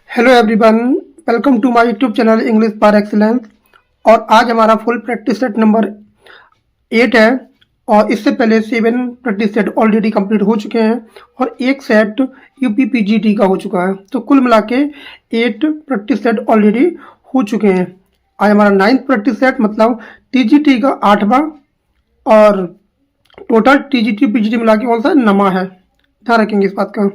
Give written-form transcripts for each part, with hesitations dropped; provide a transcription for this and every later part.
Hello everyone, welcome to my YouTube channel English par excellence. और आज हमारा full practice set number 8 है। और इससे पहले 7 प्रैक्टिस सेट ऑलरेडी कंप्लीट हो चुके हैं और एक सेट यूपीपीजीटी का हो चुका है। तो कुल मिला के 8 प्रैक्टिस सेट ऑलरेडी हो चुके हैं। आज हमारा 9th प्रैक्टिस सेट मतलब टीजीटी का 8वां और टोटल टीजीटी पीजीटी मिला के कौन सा 9वां है। ध्यान रखेंगे इस बात का।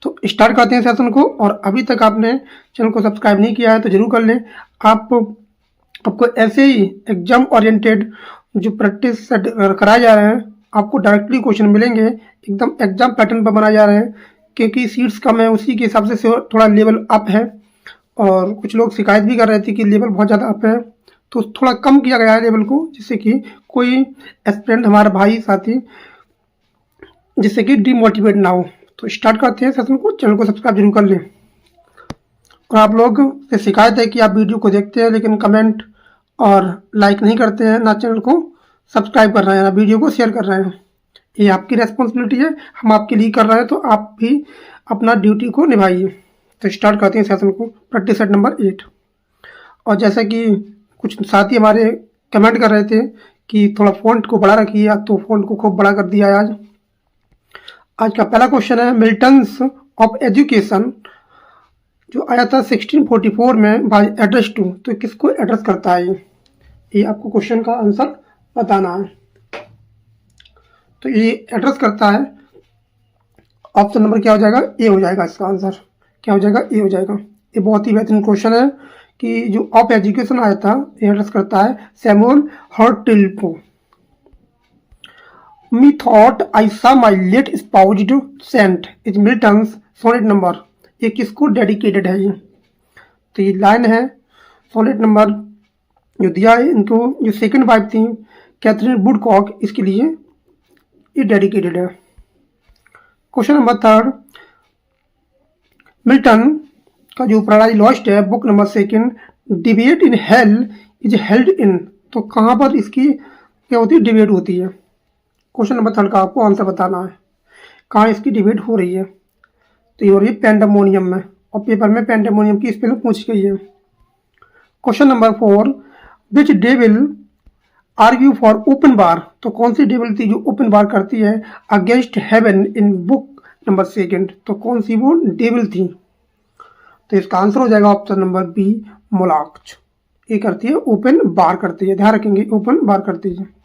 तो स्टार्ट करते हैं सेशन को। और अभी तक आपने चैनल को सब्सक्राइब नहीं किया है तो जरूर कर लें। आपको ऐसे ही एग्जाम ओरिएंटेड जो प्रैक्टिस सेट कराए जा रहे हैं, आपको डायरेक्टली क्वेश्चन मिलेंगे, एकदम एग्जाम पैटर्न पर बनाए जा रहे हैं। क्योंकि सीट्स कम है उसी के हिसाब से थोड़ा लेवल अप है। और कुछ लोग शिकायत भी कर रहे थे कि लेवल बहुत ज़्यादा अप है, तो थोड़ा कम किया गया है लेवल को, जिससे कि कोई एस्पिरेंट हमारा भाई साथी जिससे कि डीमोटिवेट ना हो। तो स्टार्ट करते हैं सेशन को। चैनल को सब्सक्राइब जरूर कर लें। और आप लोग से शिकायत है कि आप वीडियो को देखते हैं लेकिन कमेंट और लाइक नहीं करते हैं, ना चैनल को सब्सक्राइब कर रहे हैं, ना वीडियो को शेयर कर रहे हैं। ये आपकी रेस्पॉन्सिबिलिटी है, हम आपके लिए कर रहे हैं, तो आप भी अपना ड्यूटी को निभाइए। तो स्टार्ट करते हैं सेशन को, प्रैक्टिस सेट नंबर 8। और जैसा कि कुछ साथी हमारे कमेंट कर रहे थे कि थोड़ा फ़ॉन्ट को बड़ा रखिए, तो फ़ॉन्ट को खूब बड़ा कर दिया है आज। आज का पहला क्वेश्चन है मिल्टन्स ऑफ एजुकेशन, जो आया था 1644 में, बाय एड्रेस टू। तो किसको एड्रेस करता है ये आपको क्वेश्चन का आंसर बताना है। तो ये एड्रेस करता है, ऑप्शन नंबर क्या हो जाएगा? ए हो जाएगा। इसका आंसर क्या हो जाएगा? ए हो जाएगा। ये बहुत ही बेहतरीन क्वेश्चन है कि जो ऑफ एजुकेशन आया था ये एड्रेस करता है सैमुअल हर्टिल को। Methought I saw my late espoused saint is Milton's sonnet number. ये किसको डेडिकेटेड है ये? तो ये लाइन है सोनेट नंबर जो दिया है इनको, जो सेकंड वाइफ थी कैथरीन वुडकॉक, इसके लिए ये डेडिकेटेड है। क्वेश्चन नंबर 3, मिल्टन का जो पैराडाइज लॉस्ट है book number 2, debate in hell is held in. तो कहाँ पर इसकी क्या होती है? डिबेट होती है। क्वेश्चन नंबर 3 का आपको आंसर बताना है, कहाँ इसकी डिबेट हो रही है। तो ये हो रही है पेंडेमोनियम में, और पेपर में पेंडेमोनियम की स्पेलिंग पूछ गई है। Question number 4, which devil argue for open bar. तो कौन सी डेविल थी जो ओपन बार करती है against heaven in book number 2? तो कौन सी वो डेविल थी? तो इसका आंसर हो जाएगा ऑप्शन नंबर बी, मोलाक्च। ये करती है ओपन बार करती है, ध्यान रखेंगे, ओपन बार करती है।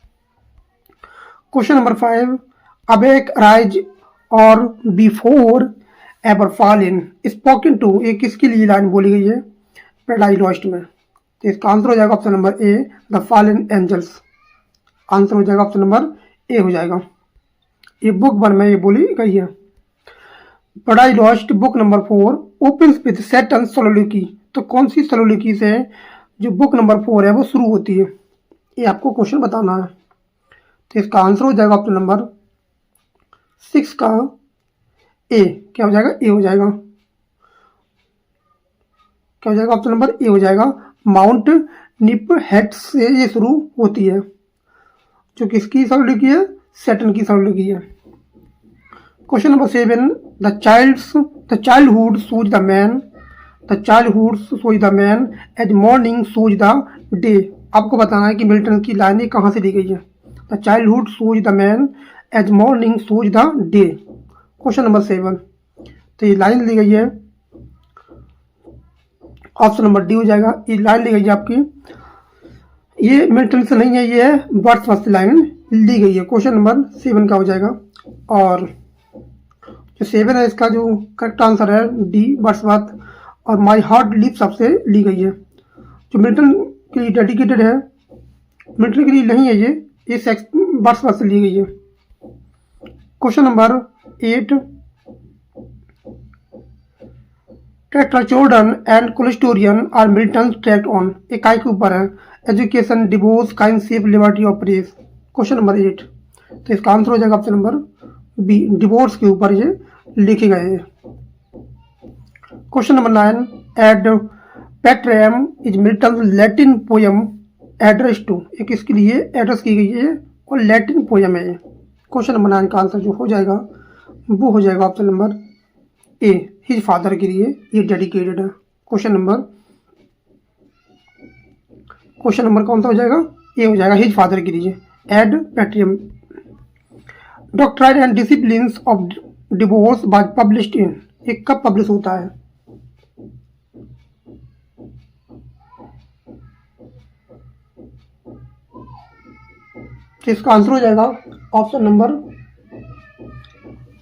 Question number 5, awake arise or before ever fall in spoken to. ये किसके लिए लाइन बोली गई है पैराडाइज लॉस्ट में? तो इसका आंसर हो जाएगा option number A, the fallen angels. Answer हो जाएगा ऑप्शन नंबर ए हो जाएगा। ये बुक 1 में ये बोली गई है। Paradise Lost book number 4 opens with Satan soliloquy. तो कौन सी सोलोलिकी से जो बुक नंबर 4 है वो शुरू होती है? ये आपको क्वेश्चन बताना है। तो इसका आंसर हो जाएगा ऑप्शन नंबर 6 का ए। क्या हो जाएगा? ए हो जाएगा। क्या हो जाएगा? ऑप्शन नंबर ए हो जाएगा। माउंट निप हेट से ये शुरू होती है, जो किसकी सवाल लिखी है? सैटर्न की सवाल लिखी है। Question number 7, the childhood shows the man, the childhood shows the man as morning shows the day. आपको बताना है कि मिल्टन की लाइनें कहाँ से दी गई है। The childhood shows the man as morning shows the day. Question number 7, तो ये लाइन ली गई है, ऑप्शन नंबर डी हो जाएगा। ये लाइन ली गई है आपकी, ये मिल्टन से नहीं है, ये है वर्ड्सवर्थ से लाइन ली गई है। क्वेश्चन नंबर 7 का हो जाएगा। और जो 7 है इसका जो करेक्ट आंसर है डी, वर्ड्सवर्थ और माई हार्ट लीव्स सबसे ली गई है, जो मिल्टन के लिए डेडिकेटेड है। मिल्टन के लिए नहीं है ये वर्ड्सवर्थ से ली गई है। Question number 8, Tetrachordon and Colasterion are Milton tract on. इकाई के ऊपर है, education, divorce, kinship, liberty of press. Question number 8, तो इसका आंसर हो जाएगा ऑप्शन नंबर बी, डिवोर्स के ऊपर ये लिखे गए हैं। Question number 9, Ad Patrem is Milton Latin poem address to. ये किसके लिए एड्रेस की गई है और लैटिन पोयम है ये। क्वेश्चन नंबर 9 का आंसर जो हो जाएगा वो हो जाएगा ऑप्शन नंबर ए हिज फादर के लिए ये डेडिकेटेड है। क्वेश्चन नंबर कौन सा हो जाएगा? ए हो जाएगा, हिज फादर के लिए। Ad Patrem doctrine and disciplines of divorce was published in, ये कब पब्लिश होता है? तो इसका आंसर हो जाएगा ऑप्शन नंबर,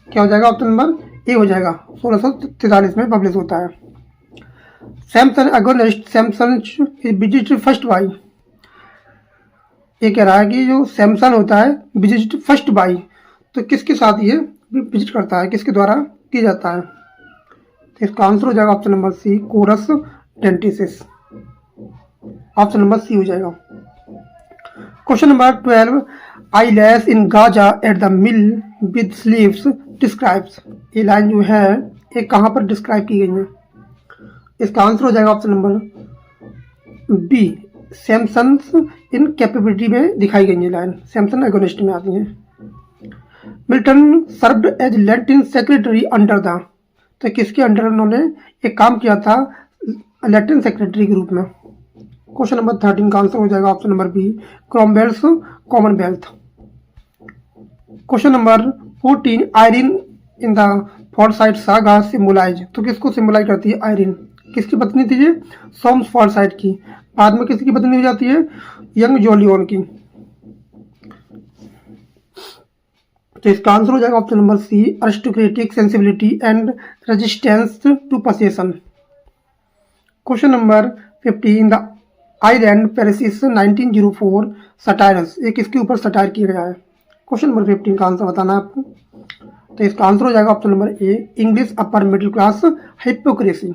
क्या हो जाएगा? ऑप्शन नंबर ए हो जाएगा, 1643 में पब्लिश होता है। Samson agonist Samson visited first by, ये कह रहा है कि जो सैमसन होता है विजिटेड फर्स्ट बाई, तो किसके साथ ये विजिट करता है, किसके द्वारा किया जाता है? तो इसका आंसर हो जाएगा ऑप्शन नंबर सी, कोरस डेंटिसिस। ऑप्शन नंबर सी हो जाएगा। Question number 12, eyeless in Gaza at the mill with slaves describes, ये लाइन जो है ये कहाँ पर डिस्क्राइब की गई है? इसका आंसर हो जाएगा ऑप्शन नंबर बी, सैमसन्स इन कैपेबिलिटी में दिखाई गई है लाइन, सैमसन एगोनिस्ट में आती है। Milton served as Latin secretary under the, तो किसके अंडर उन्होंने एक काम किया था? लैटिन सेक्रेटरी के रूप में। क्वेश्चन नंबर 13 का आंसर हो जाएगा option number B, Cromwell's commonwealth. Question number 14, Irene in the Forsyte Saga symbolize, तो किसको सिम्बलाइज करती है? आयरिन किसकी पत्नी थी ये? सोम्स फोर्साइट की। बाद में किसकी पत्नी हो जाती है? यंग जोलियन की। तो इसका आंसर हो जाएगा option number C, aristocratic sensibility and resistance to possession. Question number 15, the island Pharisees 1904 satires, ये किसके ऊपर सटायर किया गया है? क्वेश्चन नंबर 15 का आंसर बताना है आपको। तो इसका आंसर हो जाएगा ऑप्शन नंबर ए, English upper middle class hypocrisy.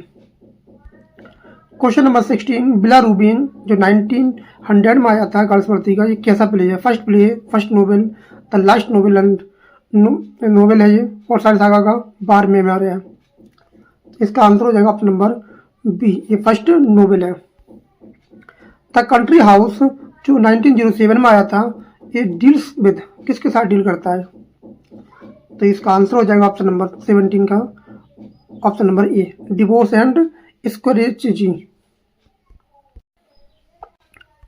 Question number 16, बिला रूबिन जो 1900 में आया था गर्ल्सवर्दी का, ये कैसा प्ले है? First novel, the last novel and novel है ये, और सारी सागा का बार में आ रहा है। इसका आंसर हो जाएगा ऑप्शन नंबर बी, ये फर्स्ट नोवेल है। द कंट्री हाउस जो 1907 में आया था, ये डील्स विद, किसके साथ डील करता है? तो इसका आंसर हो जाएगा ऑप्शन नंबर 17 का, option number A, divorce and squirearchy.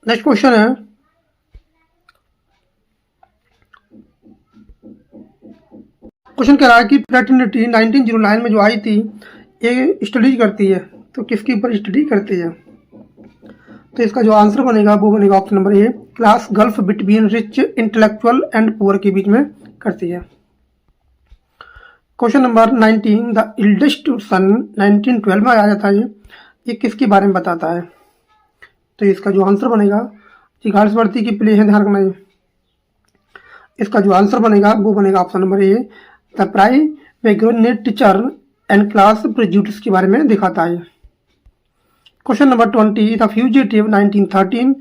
Next question है, क्वेश्चन कह रहा है कि फ्रेटर्निटी 1909 में जो आई थी, ये स्टडी करती है, तो किसके ऊपर स्टडी करती है? तो इसका जो आंसर बनेगा वो बनेगा option number A, class gulf between rich intellectual and poor के बीच में करती है। क्वेश्चन नंबर 19, द इल्डेस्ट सन 1912 में आया था, ये किसके बारे में बताता है? तो इसका जो आंसर बनेगा, जी गार्ड्सवर्दी की प्ले है, ध्यान रखना है। इसका जो आंसर बनेगा वो बनेगा option number A, the private teacher and class prejudice के बारे में दिखाता है। Question number 20, the fugitive 1913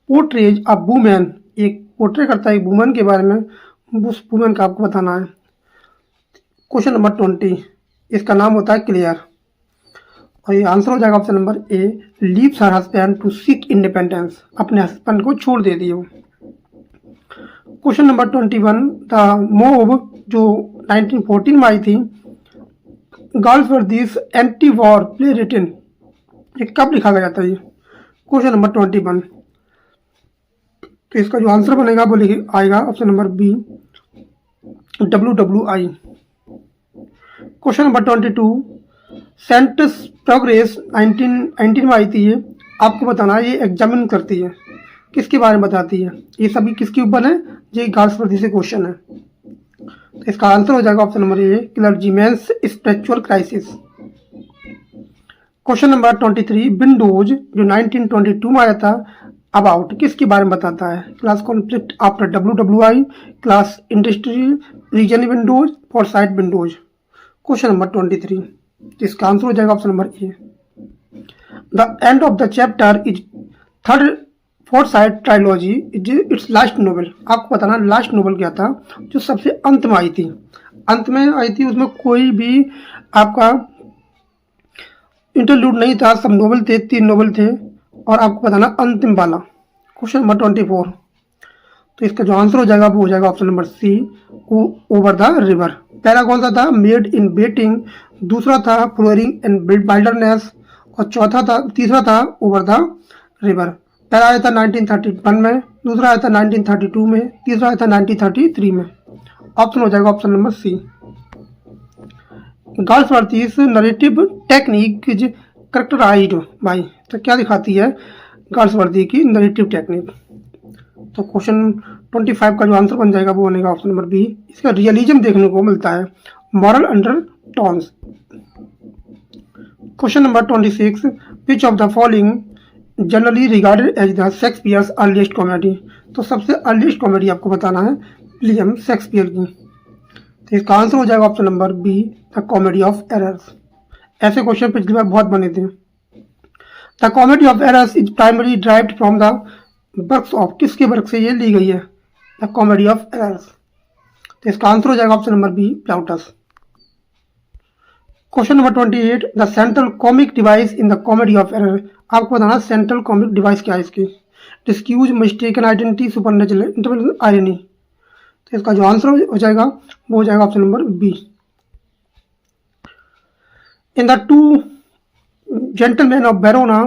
portrays a women, एक पोर्ट्रे करता है एक वुमेन के बारे में, उस वुमेन का आपको बताना है। क्वेश्चन नंबर 20, इसका नाम होता है क्लियर, और ये आंसर हो जाएगा option number A, leaves her husband to seek independence, अपने हस्बैंड को छोड़ दे दिए वो। क्वेश्चन नंबर 21, द मूव जो 1914 में आई थी, girls for this anti war play written, ये कब लिखा गया था ये? क्वेश्चन नंबर 21, तो इसका जो आंसर बनेगा वो आएगा option number B, WWI। Question number 22, saint progress 1919 में आई थी, ये आपको बताना है, ये एग्जामिन करती है, किसके बारे में बताती है? ये सभी किसके ऊपर है? ये गार्ड्सवर्दी से क्वेश्चन है। तो इसका आंसर हो जाएगा option number A, clergyman's spiritual crisis. Question number 23, Windows जो 1922 में आया था, अबाउट किसके बारे में बताता है? Class conflict after WWI, class industry reason windows, Forsyte windows. Question number 23, इसका आंसर हो जाएगा option number A, the end of the chapter is third Forsyte trilogy is its last novel. आपको बताना लास्ट नोवेल क्या था जो सबसे अंत में आई थी, अंत में आई थी, उसमें कोई भी आपका इंटरलूड नहीं था, सब नोवेल थे, 3 नोवेल थे, और आपको बताना अंतिम वाला। क्वेश्चन नंबर 24, तो इसका जो आंसर हो जाएगा वो हो जाएगा option number C, over the river. पहला कौन सा था, मेड इन बेटिंग, दूसरा था फ्लोरिंग इन वाइल्डरनेस, और चौथा था, तीसरा था ओवर द रिवर। पहला आया था 1931 में, दूसरा आया था 1932 में, तीसरा आया था 1933 में। ऑप्शन हो जाएगा option number C. Galsworthy's narrative technique is characterized by, तो क्या दिखाती है गाल्सवर्दी की नरेटिव टेक्निक। तो क्वेश्चन 25 का जो आंसर बन जाएगा वो बनेगा ऑप्शन नंबर बी। इसका रियलिज्म देखने को मिलता है, moral undertones. Question number 26, which of the following generally regarded as the Shakespeare's earliest comedy. तो सबसे अर्लीस्ट कॉमेडी आपको बताना है विलियम शेक्सपियर की। तो इसका आंसर हो जाएगा option number B, the comedy of errors. ऐसे क्वेश्चन पिछली बार बहुत बने थे। The comedy of errors is primary drived from the works of, किसके वर्क से ये ली गई है, द कॉमेडी ऑफ एरर्स। तो इसका आंसर हो जाएगा option number B, Plautus. Question number 28, the central comic device in the comedy of error. आपको बताना सेंट्रल कॉमिक डिवाइस क्या है इसकी। Disguise, mistaken identity, supernatural interpretation, irony. तो इसका जो आंसर हो जाएगा वो हो जाएगा option number B. In the two gentleman of Verona,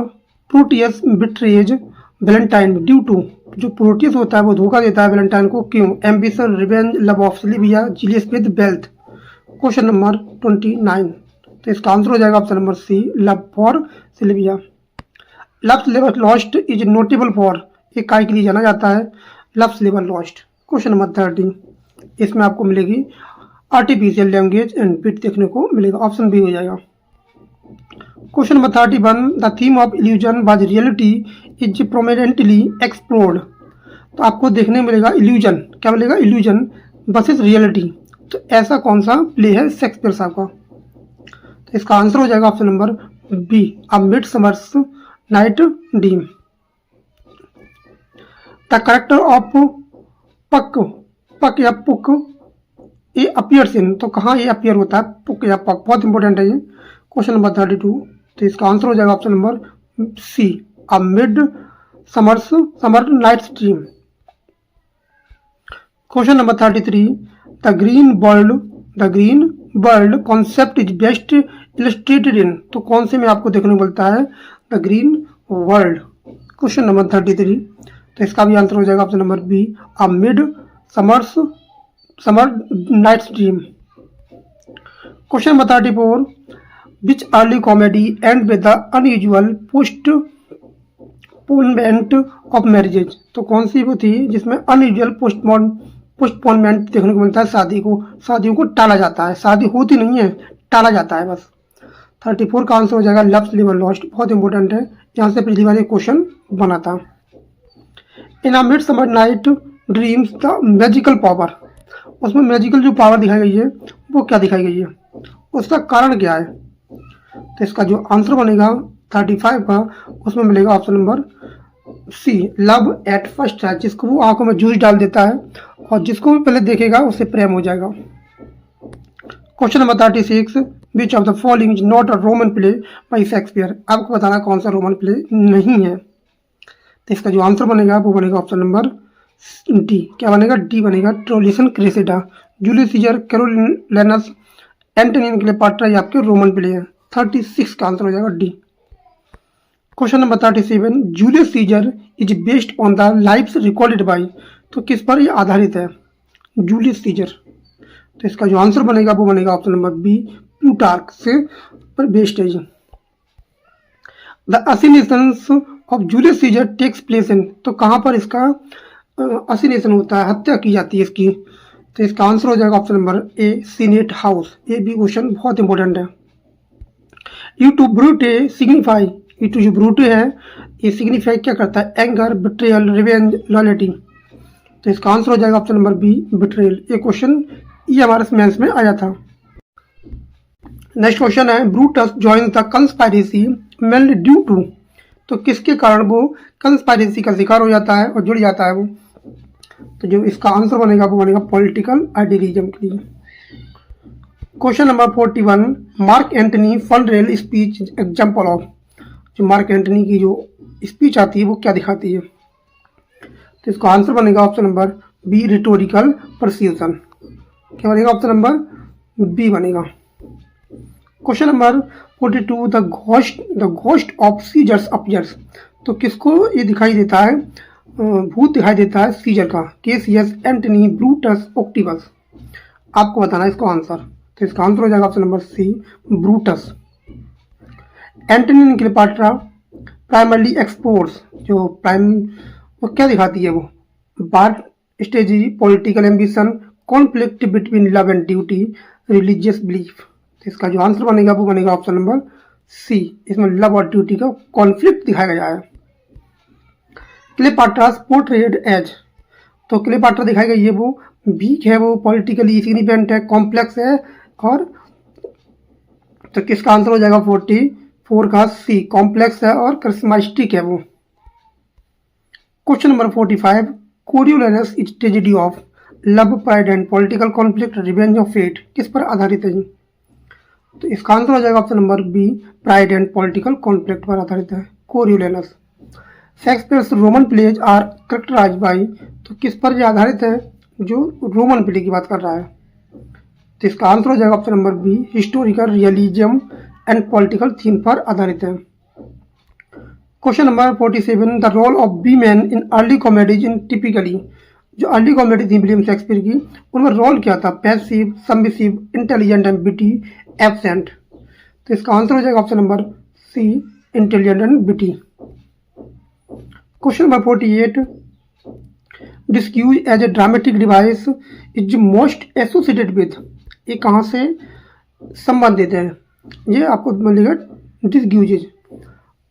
Proteus betrays Valentine due to, जो प्रोटियस होता है वो धोखा देता है वैलेंटाइन को, क्यों, ambition, revenge, love of Sylvia, jealous with wealth. Question number 29, तो इसका आंसर हो जाएगा option number C, love for Sylvia. Love's labour lost is notable for, एक काय के लिए जाना जाता है, love's labour lost. Question number 30, इसमें आपको मिलेगी आर्टिफिशियल लैंग्वेज एंड बिट देखने को मिलेगा, ऑप्शन बी हो जाएगा। Question number 31, the theme of illusion बाज रियलिटी इज प्रोमिनेंटली एक्सप्लोर्ड। तो आपको देखने मिलेगा इल्यूजन, क्या मिलेगा, इल्यूजन वर्सेस रियलिटी। तो ऐसा कौन सा प्ले है शेक्सपियर साहब का। तो इसका आंसर हो जाएगा option number B, a midsummer's night dream. The character of Puck, Puck या पुक, ये अपीयर्स इन, तो कहाँ ये अपीयर होता है, पुक या पक, बहुत इंपॉर्टेंट है ये। क्वेश्चन नंबर 32, तो इसका आंसर हो जाएगा option number C, a midsummer night dream. Question number 33, the green world concept is best illustrated in, तो कौन से में आपको देखने को मिलता है, the green world. Question number 33, तो इसका भी आंसर हो जाएगा option number B, a midsummer night's dream. Question number 34, which early comedy end with the unusual postponement of marriages. तो कौन सी वो थी जिसमें अनयूजुअल पोस्टपोनमेंट देखने को मिलता है, शादियों को टाला जाता है, शादी होती नहीं है, टाला जाता है बस। 34 का आंसर हो जाएगा लव्स लेबर लॉस्ट, बहुत इंपॉर्टेंट है, यहाँ से पिछली बार एक क्वेश्चन बना था। In a midsummer night dreams the magical power, उसमें मैजिकल जो पावर दिखाई गई है वो क्या दिखाई गई है, उसका कारण क्या है। तो इसका जो आंसर बनेगा 35 का, उसमें मिलेगा option number C, love at first है, जिसको वो आंखों में जूस डाल देता है और जिसको भी पहले देखेगा उससे प्रेम हो जाएगा। Question number 36, which of the following is not a Roman play by Shakespeare. आपको बताना कौन सा रोमन प्ले नहीं है। तो इसका जो आंसर बनेगा वो बनेगा ऑप्शन नंबर डी, क्या बनेगा, डी बनेगा, ट्रोलिसन क्रेसिडा। जूलियस सीजर, कैरोलिनस, एंटोनियन क्लेयोपाट्रा, ये आपके रोमन प्ले है। 36 का आंसर हो जाएगा D. Question number 37, Julius Caesar is based on the lives recorded by, तो किस पर ये आधारित है, जूलियस सीजर। तो इसका जो आंसर बनेगा वो बनेगा ऑप्शन नंबर बी, प्लूटार्क से पर बेस्ड है। The assassinations of Julius Caesar takes place in, तो कहाँ पर इसका असिनेशन होता है, हत्या की जाती है इसकी। तो इसका आंसर हो जाएगा ऑप्शन नंबर ए, सीनेट हाउस। ये भी क्वेश्चन बहुत इंपॉर्टेंट है। यू टू ब्रूटे सिग्निफाई, ये जो ब्रूटे है ये सिग्निफाई क्या करता है, एंगर, बिट्रेयल, रिवेंज, लॉयल्टी। तो इसका आंसर हो जाएगा ऑप्शन नंबर बी, बिट्रेयल। ये क्वेश्चन ये हमारे मेंस में आया था। नेक्स्ट क्वेश्चन है, Brutus joins the conspiracy mainly due to, तो किसके कारण वो कंस्पायरेसी का शिकार हो जाता है और जुड़ जाता है वो। तो जो इसका आंसर बनेगा वो बनेगा पॉलिटिकल आइडियलिज्म के लिए। Question number 41, Mark Antony funeral speech example of, जो मार्क एंटनी की जो स्पीच आती है वो क्या दिखाती है। तो इसका आंसर बनेगा option number B, rhetorical persuasion. क्या बनेगा ऑप्शन नंबर बी बनेगा। Question number 42, the ghost of Caesar's appears. तो किसको ये दिखाई देता है, भूत दिखाई देता है सीजर का? केसियस, एंटनी, ब्रूटस, ऑक्टिवस। आपको बताना है इसको आंसर। तो इसका आंसर हो जाएगा option number C, Brutus. Antony and Cleopatra primarily exports, जो प्राइम वो क्या दिखाती है, वो बार स्टेजी, political ambition, conflict between love and duty, religious belief. तो इसका जो आंसर बनेगा वो बनेगा ऑप्शन नंबर सी, इसमें लव और ड्यूटी का कॉन्फ्लिक्ट दिखाया गया है। क्लियोपाट्रास पोर्ट्रेड एज, तो क्लियोपाट्रा दिखाई गई है वो वीक है, वो पॉलिटिकली सिग्निफिकेंट है, कॉम्प्लेक्स है, और तो किसका आंसर हो जाएगा 44 का सी, कॉम्प्लेक्स है और करिश्मास्टिक है वो। Question number 45, Coriolanus is tragedy of love, pride and political conflict, revenge of fate, किस पर आधारित है? तो इसका आंसर हो जाएगा option number B, pride and political conflict पर आधारित है Coriolanus. Shakespeare's Roman plays are characterize by, तो किस पर यह आधारित है? जो रोमन प्ले की बात कर रहा है। तो इसका आंसर हो जाएगा option number B, historical realism and political theme पर आधारित है। Question number 47, the role of women in early comedies in typically, जो अर्ली कॉमेडी थी विलियम शेक्सपियर की, उनमें रोल क्या था? Passive, submissive, intelligent and witty, absent. तो इसका आंसर हो जाएगा option number C, intelligent and witty. Question number 48, disguise as a dramatic device is most associated with, ये कहाँ से संबंधित है? ये आपको मिलेगा डिस्क्यूजेज।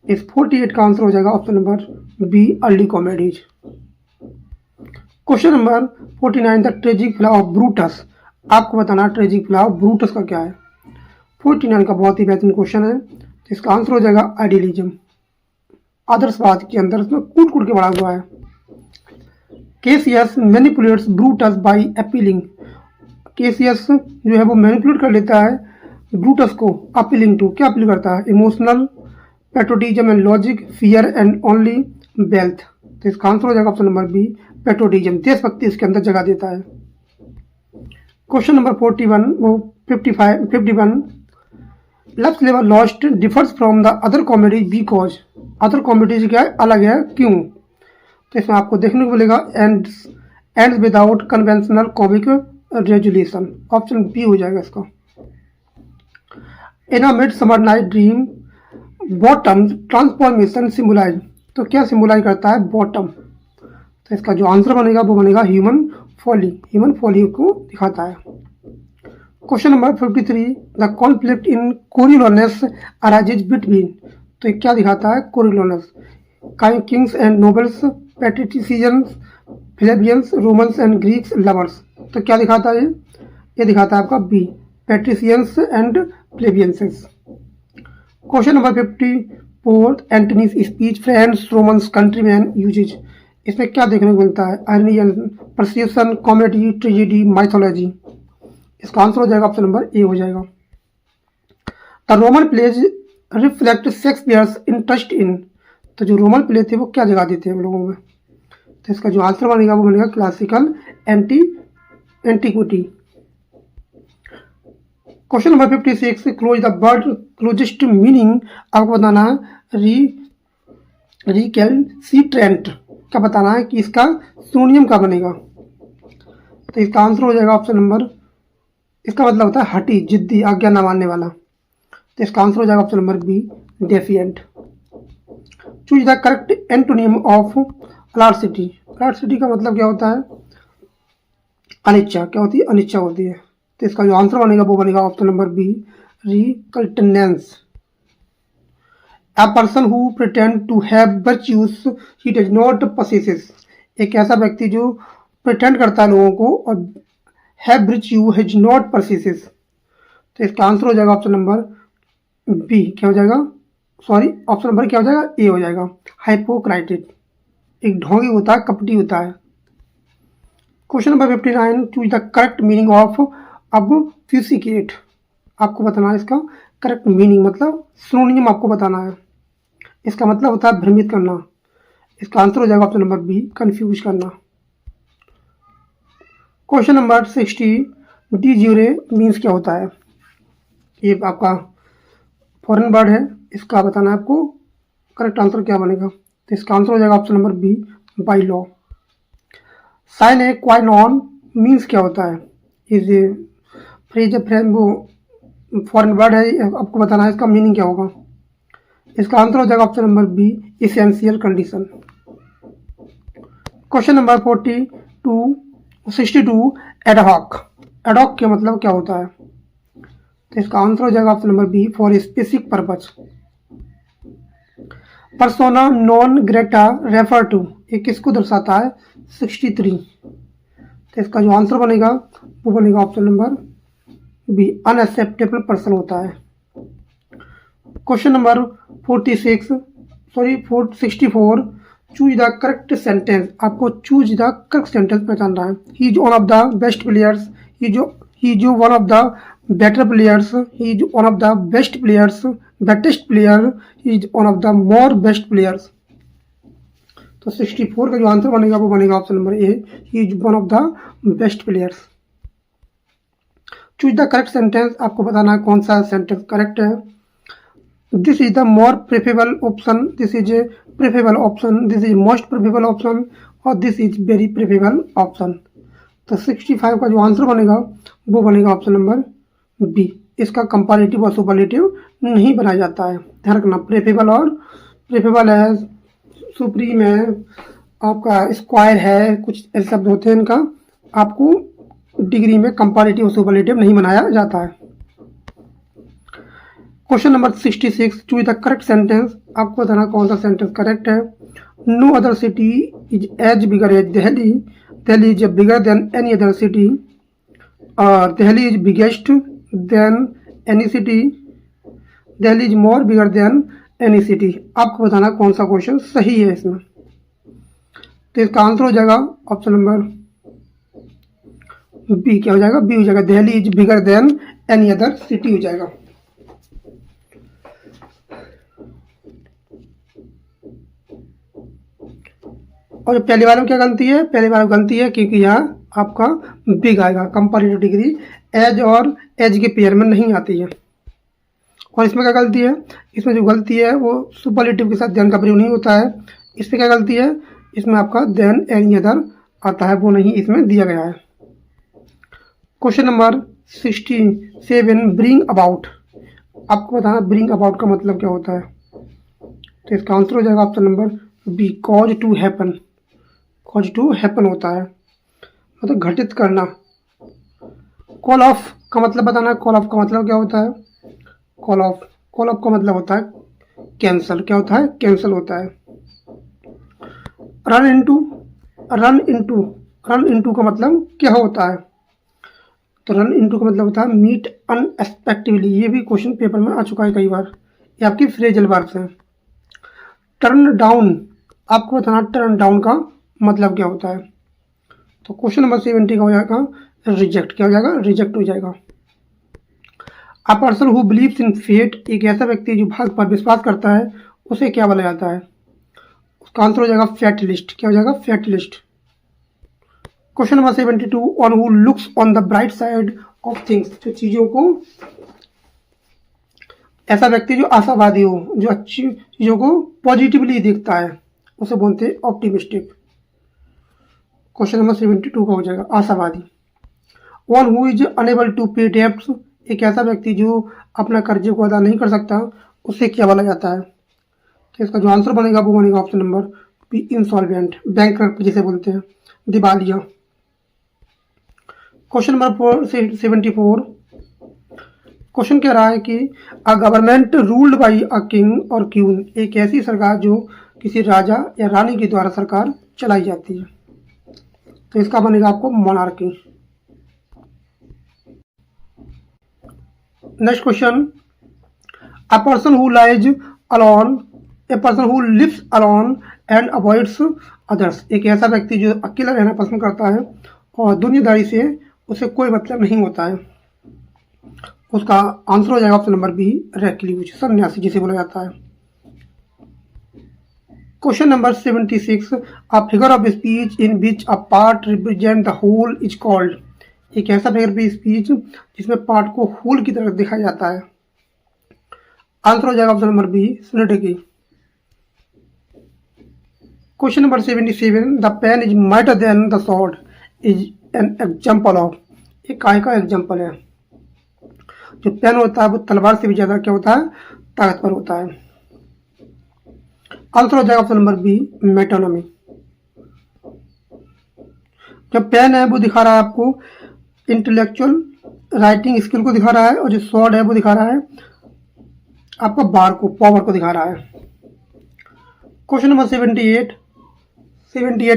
इस 48 का आंसर हो जाएगा option number B, early comedies. Question number 49, the tragic flaw of Brutus, आपको बताना ट्रेजिक फ्लॉ ऑफ ब्रूटस का क्या है। 49 का बहुत ही बेहतरीन क्वेश्चन है। तो इसका आंसर हो जाएगा आइडियलिज्म, आदर्शवाद के अंदर इसमें कूट कूट के बढ़ा हुआ है। केसियस मैनिपुलेट्स ब्रूटस बाय अपीलिंग, केसियस जो है वो मैनिपुलेट कर लेता है ब्रूटस को, अपीलिंग टू, क्या अपील करता है? Emotional, patriotism and logic, fear and only wealth. तो इसका आंसर हो जाएगा ऑप्शन नंबर बी, पैट्रोटिज्म, देशभक्ति इसके अंदर जगह देता है। क्वेश्चन नंबर 51, लव लेवर lost differs from the other comedies because, other comedies क्या है, अलग है, क्यों? तो इसमें आपको देखने को मिलेगा ends without conventional comic resolution, option B हो जाएगा इसका। In a midsummer night dream Bottom transformation symbolize, तो क्या सिम्बलाइज करता है? बॉटम। तो इसका जो आंसर बनेगा वो बनेगा ह्यूमन फॉली को दिखाता है। Question number 53, the conflict in Coriolanus arises between, तो ये क्या दिखाता है? Coriolanus, kings and nobles, patricians, plebeians, Romans and Greeks lovers. तो क्या दिखाता है? ये दिखाता है आपका B, patricians and plebeians. Question number 54, Antony's speech friends Romans countryman uses, इसमें क्या देखने को मिलता है? Irony and persuasion, comedy, tragedy, mythology. इसका आंसर हो जाएगा ऑप्शन नंबर ए हो जाएगा। The Roman plays reflect Shakespeare's interest in, तो जो रोमन प्ले थे वो क्या जगह देते हैं हम लोगों में? तो इसका जो आंसर बनेगा वो बनेगा classical antiquity. Question number 56, close the word closest meaning, आपको बताना है रिकैल्सिट्रेंट, क्या बताना है कि इसका सिनोनियम क्या बनेगा? तो इसका आंसर हो जाएगा ऑप्शन नंबर, इसका मतलब होता है हठी, जिद्दी, आज्ञा न मानने वाला। तो इसका आंसर हो जाएगा option number B, defiant. Choose the correct antonym of alacrity, alacrity का मतलब क्या होता है? अनिच्छा, क्या होती है? अनिच्छा होती है। तो इसका जो आंसर बनेगा वो बनेगा option number B, reluctance. A person who pretend to have virtues he does not possesses, एक ऐसा व्यक्ति जो प्रिटेंड करता है लोगों को और have virtue has not possesses। तो इसका आंसर हो जाएगा ऑप्शन नंबर बी, क्या हो जाएगा? सॉरी, ऑप्शन नंबर क्या हो जाएगा? ए हो जाएगा, हाइपोक्राइटेड, एक ढोंगी होता है, कपटी होता है। Question number 59, choose the correct meaning of obfuscate, आपको बताना है इसका करेक्ट मीनिंग, मतलब सिनोनियम आपको बताना है। इसका मतलब होता है भ्रमित करना। इसका आंसर हो जाएगा ऑप्शन नंबर बी, कंफ्यूज करना। क्वेश्चन नंबर 60, डी ज्यूरे मीन्स क्या होता है? ये आपका फॉरेन वर्ड है, इसका बताना है आपको। करेक्ट आंसर क्या बनेगा? तो इसका आंसर हो जाएगा option number B, by law. Sine qua non means क्या होता है? इज फ्रेज फ्रेम वो फॉरेन वर्ड है, आपको बताना है इसका मीनिंग क्या होगा। इसका आंसर हो जाएगा option number B, essential condition. Question number 62 ad hoc. Ad hoc का मतलब क्या होता है? तो इसका आंसर हो जाएगा option number B, for specific purpose. Persona non grata refer to, ये किसको दर्शाता है? 63। तो इसका जो आंसर बनेगा वो बनेगा option number B, unacceptable person होता है। Question number 64 choose the correct sentence. आपको चूज द करेक्ट सेंटेंस पहचानना है। He is one of the best players, he is one of the better players, he is one of the best players, bettest player, he is one of the more best players। तो 64 का जो answer बनेगा वो बनेगा option number A, he is one of the best players. Choose the correct sentence, आपको बताना है कौन सा सेंटेंस करेक्ट है। This is the more preferable option, this is a preferable option, this is most preferable option और this is very preferable option. तो 65 का जो आंसर बनेगा वो बनेगा ऑप्शन नंबर बी। इसका कंपैरेटिव और सुपरलेटिव नहीं बनाया जाता है, ध्यान रखना। प्रेफरेबल और प्रेफरेबल है, सुप्रीम है, आपका स्क्वायर है, कुछ ऐसे शब्द होते हैं इनका, आपको डिग्री में कंपैरेटिव और सुपरलेटिव नहीं बनाया जाता है। Question number 66 choose the correct sentence, आपको बताना कौन सा सेंटेंस करेक्ट है। No other city is as bigger as Delhi, Delhi is bigger than any other city, Delhi is biggest than any city, Delhi is more bigger than any city. आपको बताना कौन सा question सही है इसमें। तो इसका आंसर हो जाएगा ऑप्शन नंबर बी, क्या हो जाएगा? बी हो जाएगा, Delhi is bigger than any other city हो जाएगा। और पहली बार में क्या गलती है? पहली बार में गलती है क्योंकि यहाँ आपका बिग आएगा, कंपैरेटिव डिग्री एज और एज के पेयर में नहीं आती है। और इसमें क्या गलती है? इसमें जो गलती है वो सुपरलेटिव के साथ देन का प्रयोग नहीं होता है। इसमें क्या गलती है? इसमें आपका देन एनी अदर आता है, वो नहीं इसमें दिया गया है। क्वेश्चन नंबर 67 ब्रिंग अबाउट, आपको बताना ब्रिंग अबाउट का मतलब क्या होता है। तो इसका आंसर हो जाएगा option number B, cause to happen. Cause to happen होता है मतलब घटित करना। कॉल ऑफ का मतलब बताना है, कॉल ऑफ का मतलब क्या होता है? कॉल ऑफ का मतलब होता है कैंसल। क्या होता है? कैंसल होता है। रन इनटू का मतलब क्या होता है? तो रन इनटू का मतलब होता है मीट अनएक्सपेक्टेडली। ये भी क्वेश्चन पेपर में आ चुका है कई बार, ये आपकी फ्रेजल वर्ब्स हैं। टर्न डाउन, आपको बताना टर्न डाउन का मतलब क्या होता है। तो क्वेश्चन नंबर 70 का हो जाएगा रिजेक्ट। क्या हो जाएगा? रिजेक्ट हो जाएगा। A person who believes in fate, एक ऐसा व्यक्ति जो भाग्य पर विश्वास करता है, उसे क्या बोला जाता है? उसका आंसर हो जाएगा फैटलिस्ट। क्या हो जाएगा? Fatalist. Question number 72 on who looks on the bright side of things, जो चीजों को, ऐसा व्यक्ति जो आशावादी हो, जो अच्छी चीजों को पॉजिटिवली देखता है, उसे बोलते हैं ऑप्टिमिस्टिक। क्वेश्चन नंबर 72 का हो जाएगा आशावादी। One who is unable to pay debts, एक ऐसा व्यक्ति जो अपना कर्जे को अदा नहीं कर सकता, उसे क्या बोला जाता है? तो इसका जो आंसर बनेगा वो बनेगा option number B, insolvent, bankrupt जिसे बोलते हैं, दिवालिया। क्वेश्चन नंबर 74 क्वेश्चन कह रहा है कि a government ruled by a king और क्वीन, एक ऐसी सरकार जो किसी राजा या रानी के द्वारा सरकार चलाई जाती है। तो इसका बनेगा आपको monarchy. Next question, a person who lies alone, a person who lives alone and avoids others, एक ऐसा व्यक्ति जो अकेला रहना पसंद करता है और दुनियादारी से उसे कोई मतलब नहीं होता है। उसका आंसर हो जाएगा ऑप्शन नंबर बी, रेक्लूज, सन्यासी जिसे बोला जाता है। Question number 76, a figure of speech in which a part represent the whole is called, एक ऐसा फ्री स्पीच जिसमें पाठ को होल की तरह दिखाया जाता है। आंसर हो जाएगा option number B, solidity. Question number 77, the pen is mightier than the sword is an example of. ये काय का एग्जाम्पल है? जो पेन होता है वो तलवार से भी ज्यादा क्या होता है, ताकतवर होता है। आंसर हो जाएगा ऑप्शन नंबर बी, मेटोनॉमी। जो पेन है वो दिखा रहा है आपको इंटेलेक्चुअल राइटिंग स्किल को दिखा रहा है, और जो स्वॉर्ड है वो दिखा रहा है आपका बार को, पावर को दिखा रहा है। क्वेश्चन नंबर 78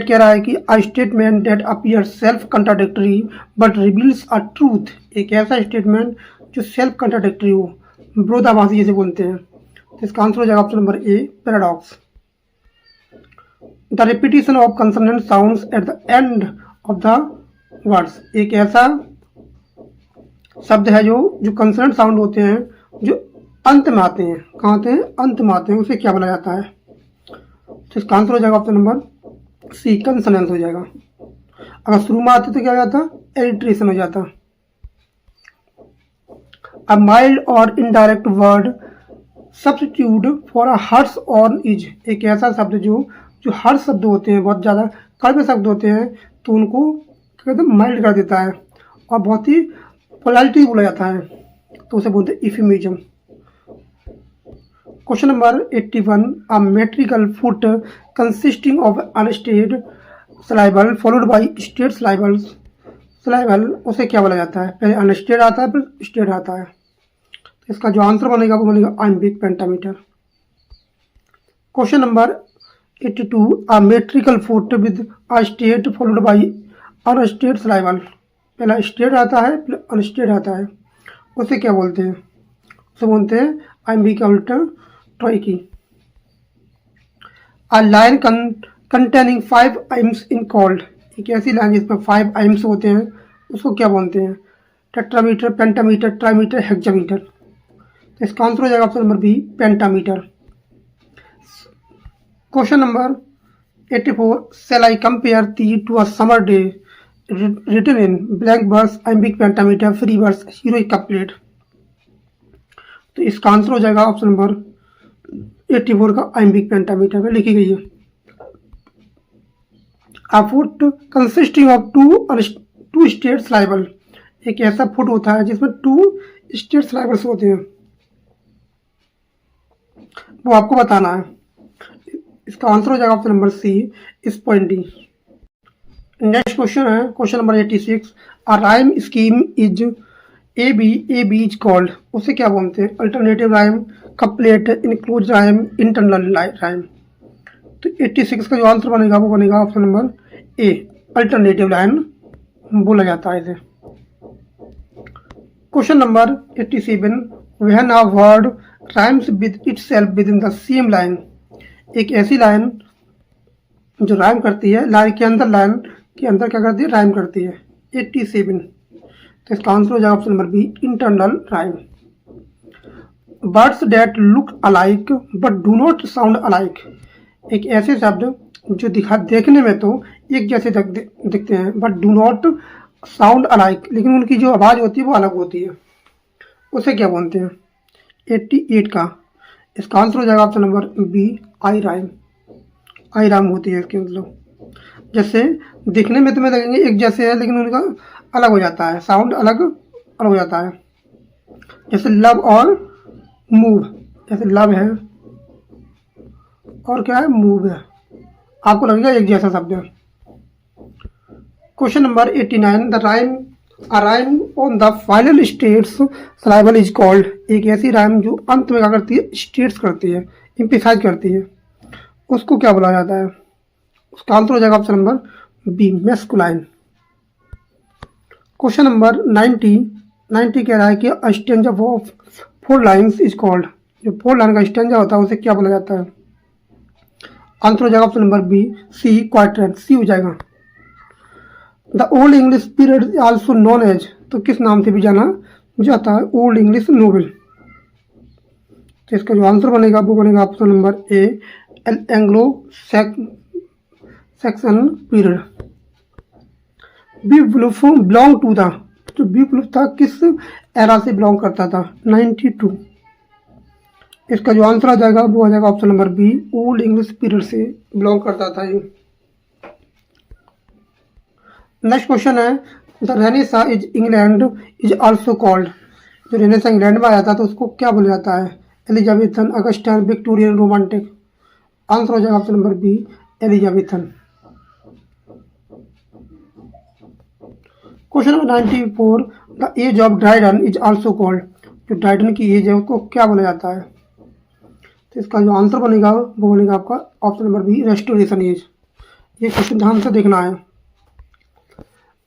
कह रहा है कि a statement that appear self contradictory but reveals a truth. एक ऐसा स्टेटमेंट जो सेल्फ कंट्राडिक्टरी हो, विरोधाभासी जिसे बोलते हैं। तो इसका आंसर हो जाएगा option number A, paradox. The repetition of consonant sounds at the end of the words. एक ऐसा शब्द है जो कंसोनेंट साउंड होते हैं जो अंत में आते हैं। कहाँ आते हैं? अंत में आते हैं। उसे क्या बोला जाता है? तो इसका आंसर हो जाएगा ऑप्शन नंबर सी, कंसोनेंस हो जाएगा। अगर शुरू में आते तो क्या हो जाता? एलिट्रेशन हो जाता। अ माइल्ड और indirect word substitute for a harsh और इज। एक ऐसा शब्द जो हर्ष शब्द होते हैं, बहुत ज़्यादा कड़वे शब्द होते हैं, तो उनको क्या कहते हैं, माइल्ड कर देता है और बहुत ही पोलैरिटी बोला जाता है, तो उसे बोलते हैं euphemism. Question number 81, a metrical foot consisting of unstressed syllable followed by स्टेट सिलाइबल्स। सिलाइबल उसे क्या बोला जाता है? पहले अनस्टेड आता है, फिर स्टेट आता है। तो इसका जो आंसर बनेगा वो बनेगा iambic pentameter. Question number 82, a metrical foot with a स्टेट फॉलोड बाय अनस्टेड सिलाइबल। पहला स्टेट आता है, फिर अनस्टेड आता है, उसे क्या बोलते हैं? उसे बोलते हैं iambic trochee. A line containing 5 iambs in called. एक ऐसी लाइन जिसमें 5 आइम्स होते हैं, उसको क्या बोलते हैं? Tetrameter, pentameter, trimeter, hexameter. तो इसका आंसर हो जाएगा option number B, pentameter. Question number 84, shall I compare thee to a summer day written in blank verse iambic pentameter free verse heroic couplet. तो इसका आंसर हो जाएगा ऑप्शन नंबर 84 का iambic pentameter में लिखी गई है। A foot consisting of two स्टेट सिलाइबल। एक ऐसा फुट होता है जिसमें 2 स्टेट सिलाइबल्स होते हैं, वो आपको बताना है। इसका आंसर हो जाएगा option number C, spondee. Next question है question number 86, a rhyme scheme is A B is called. उसे क्या बोलते हैं? Alternative rhyme, couplet, enclose rhyme, internal rhyme. तो 86 का जो आंसर बनेगा वो बनेगा option number A, alternative rhyme बोला जाता है इसे। Question number 87, when a word rhymes with itself with in the same line. एक ऐसी लाइन जो राइम करती है, लाइन के अंदर क्या करती है? राइम करती है। 87, तो इसका आंसर हो जाएगा option number B, internal rhyme. Words that look alike but do not sound alike. एक ऐसे शब्द जो देखने में तो एक जैसे दिखते हैं, but do not sound alike, लेकिन उनकी जो आवाज़ होती है वो अलग होती है, उसे क्या बोलते हैं? 88 का इसका आंसर हो जाएगा option number B, eye rhyme. Eye rhyme होती है इसके मतलब, जैसे दिखने में तुम्हें लगेंगे एक जैसे है, लेकिन उनका अलग हो जाता है, साउंड अलग हो जाता है। जैसे लव और मूव, जैसे लव है और क्या है? मूव है, आपको लगेगा एक जैसा शब्द है। Question number 89, the rhyme a rhyme on the final stressed syllable is called. एक ऐसी राइम जो अंत में क्या करती है? स्टेट्स करती है, एम्फसाइज करती है, उसको क्या बोला जाता है? उसका आंसर हो जाएगा option number B, masculine. Question number 90 कह रहा है कि a stanza of 4 lines is called. जो 4 लाइन का स्टेंजा होता है उसे क्या बोला जाता है? आंसर हो जाएगा option number B, C, quartet. C हो जाएगा। The old English period is also known as. तो किस नाम से भी जाना जाता है? Old English novel. तो इसका जो आंसर बनेगा वो बनेगा option number A, Anglo Saxon period. Beowulf belong to the, जो बी वुल्फ था किस एरा से बिलोंग करता था? 92। इसका जो आंसर आ जाएगा वो आ जाएगा option number B, old English period से बिलोंग करता था ये। नेक्स्ट क्वेश्चन है, the renaissance is England is also called, जो रेनेसा इंग्लैंड में आया था तो उसको क्या बोला जाता है? Elizabethan, Augustan, Victorian, romantic. Answer हो जाएगा option number B, Elizabethan. Question number 94, the age of Dryden is also called, जो ड्राइडन की एज है उसको क्या बोला जाता है? तो इसका जो आंसर बनेगा वो बनेगा आपका option number B, restoration age. ये क्वेश्चन ध्यान से देखना है।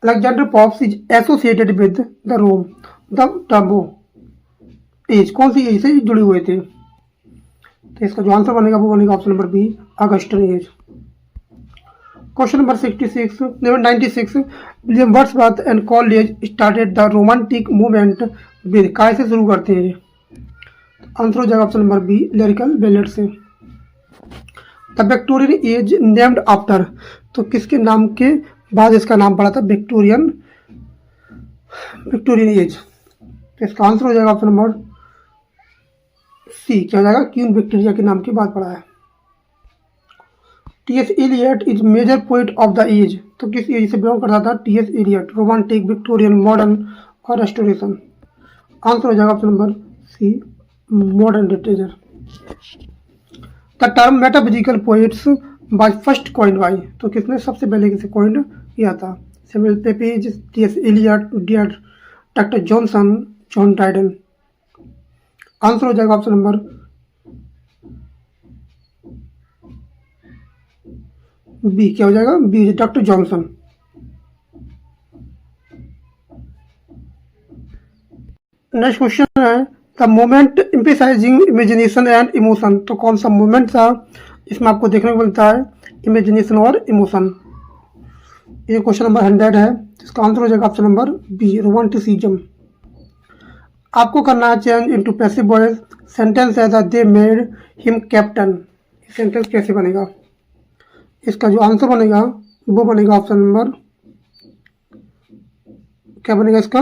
Alexander Pope's is associated with the Rome the turbo age, कौन सी एज से जुड़े हुए थे? तो इसका जो आंसर बनेगा वो बनेगा option number B, Augustan age. Question number 96, William Wordsworth and Coleridge started the romantic movement with, काय से शुरू करते हैं? आंसर हो जाएगा option number B, lyrical ballad से। The Victorian age named after, तो किसके नाम के बाद इसका नाम पड़ा था? Victorian age. तो इसका आंसर हो जाएगा ऑप्शन नंबर सी, क्या हो जाएगा? क्वीन विक्टोरिया के नाम के बाद पड़ा है। T S Eliot is major poet of the age, तो किस एज से बिलोंग करता था? T S Eliot, romantic, Victorian, modern और रेस्टोरेशन। आंसर हो जाएगा option number C, modern literature. The term metaphysical poets by first coined by, तो किसने सबसे पहले किसे कॉइन्ड किया था? Samuel Pepys, T S Eliot, doctor Johnson, John Dryden. Answer हो जाएगा ऑप्शन नंबर बी, क्या हो जाएगा? B, doctor Johnson. Next question है, the moment emphasizing imagination and emotion, तो कौन सा मोमेंट था इसमें आपको देखने को मिलता है? इमेजिनेशन और इमोशन। ये क्वेश्चन नंबर 100 है, इसका आंसर हो जाएगा ऑप्शन नंबर बी, रोमांटिसिज्म। आपको करना है change into passive voice sentence है that they made him captain, sentence कैसे बनेगा? इसका जो आंसर बनेगा वो बनेगा ऑप्शन नंबर, क्या बनेगा इसका?